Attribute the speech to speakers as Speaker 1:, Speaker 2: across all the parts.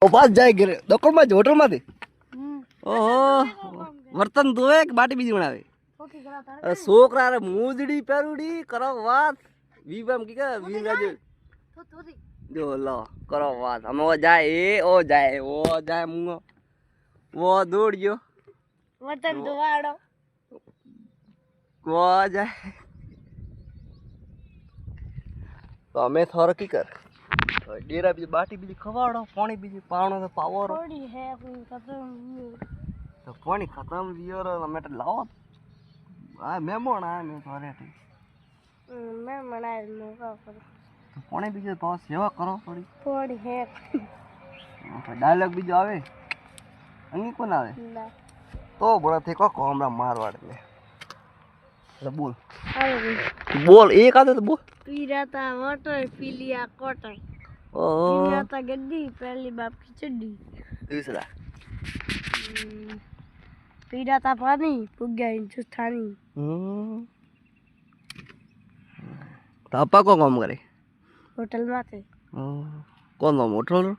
Speaker 1: पास जाए गिरे दोकल में होटल में थी ओहो वर्तन धोवे कि बाटी बीजी बनावे अरे सोकरा रे मूजड़ी पेरुड़ी करो बात वीवम की का वीवा जो लो करो बात हम वो जाए मुंगो वो दौड़ गयो
Speaker 2: वर्तन धोवाड़ो
Speaker 1: वो जाए तो हमें थोड़ा की कर डेरा बीजी बाटी बीजी खवाड़ो पानी बीजी पावनो तो पावरो
Speaker 2: थोड़ी है कोई खत्म
Speaker 1: तो पानी खत्म दियो रो मैं तो लाओ आ मेमोन आ मैं थोड़े थे
Speaker 2: मैं मनाए मौका पर
Speaker 1: तो पानी बीजी तो सेवा करो
Speaker 2: थोड़ी है
Speaker 1: तो डायलॉग बीजो आवे अंगी कोन आवे
Speaker 2: ना
Speaker 1: तो बड़ा थे को हमरा मारवाड़ में ले बोल
Speaker 2: आवे
Speaker 1: बोल एक आदे तो बोल
Speaker 2: पीराता वाटर पीलिया कोटर
Speaker 1: ओ
Speaker 2: पीराता गड्डी पहली बाप की चड्डी
Speaker 1: दूसरा
Speaker 2: पीराता पानी पुग्या हिंदुस्तानी
Speaker 1: तो अपा को काम करे
Speaker 2: होटल में थे
Speaker 1: कौन नाम होटल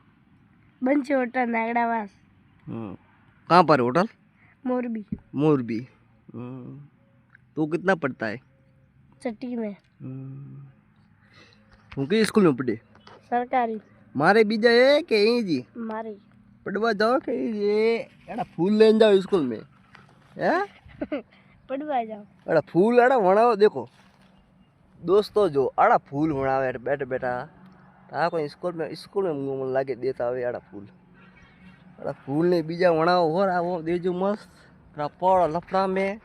Speaker 2: बंसी होटल नागड़ावास
Speaker 1: कहाँ पर होटल
Speaker 2: मोरबी
Speaker 1: मोरबी तो कितना पड़ता है
Speaker 2: चट्टी में
Speaker 1: तू किस स्कूल में पढ़े
Speaker 2: सरकारी
Speaker 1: मारे बीजा है के यही जी
Speaker 2: मारी
Speaker 1: पढ़वा जाओ के ये एड़ा फूल लेन जाओ स्कूल में हैं
Speaker 2: पढ़वा जाओ
Speaker 1: एड़ा फूल एड़ा वणाओ देखो दोस्तों जो आड़ा फूल वणावे बैठे बैठा आ कोई स्कूल में मुंह लागे देता हुए आड़ा फूल ने बीजा वणाओ और आवो देजो मस्त पड़ लफड़ा में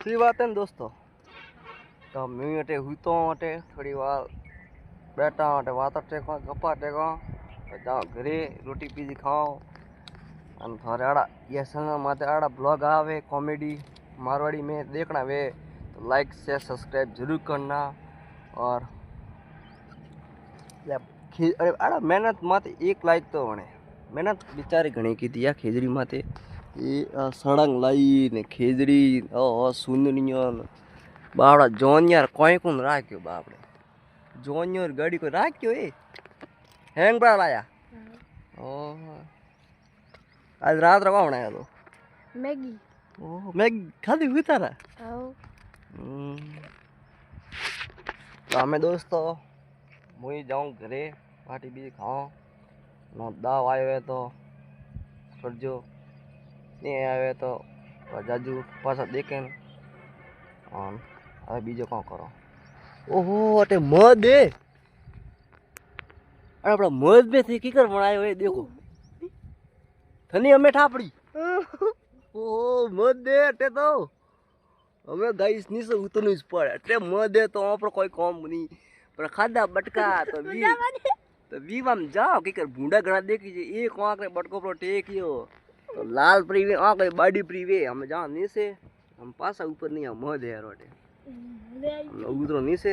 Speaker 1: सी बात है दोस्तों तो मैं अटे हुई तो अटे थोड़ी बार बैठा अटे वाता टेको गप्पा टेको जाओ घरे रोटी पीजी खाओ और थारे आड़ा ये चैनल माते आड़ा ब्लॉग आवे कॉमेडी मारवाड़ी में देखना वे तो लाइक शेयर सब्सक्राइब जरूर करना और अरे आड़ा मेहनत माते एक लाइक तो वणे मेहनत बेचारी घणी की थी या खेजड़ी माते ये सड़ंग लाई ने खेजड़ी ओ सुंदरियों बावड़ा जोनियर कोई कोन राख्यो बापड़े जोनियर गाड़ी को राख्यो ए हैंग पर लाया ओ आज रात रो बनाया तो
Speaker 2: मैगी
Speaker 1: ओ मैगी खादी हुई तारा
Speaker 2: आओ
Speaker 1: तो हमें दोस्तों मुई जाऊँ घरे पार्टी भी खाओ नो दाव आयो है तो करजो नहीं आयो है तो जाजू पासा देखें और હવે બીજો કોણ કરો ઓહો અટે મધ એ અરે આપણા મધ મે થી કીકર બનાયો એ દેખો થની અમે ઠાપડી ઓહો મધ દે અટે તો અમે ગાઈસ નીસે ઉતરનું જ પડે એટલે મધ દે તો આપણો કોઈ કોમ નહીં પણ ખાધા બટકા તો વીવામ જાઓ કીકર ભૂંડા ઘણા દેખી છે એક આંકરે બટકો પર ટેક્યો તો લાલ પ્રીવે આંકરે બાડી પ્રીવે અમે જાઓ નીસે हम पासा ऊपर नहीं हम मध है रोटे उधरों नीचे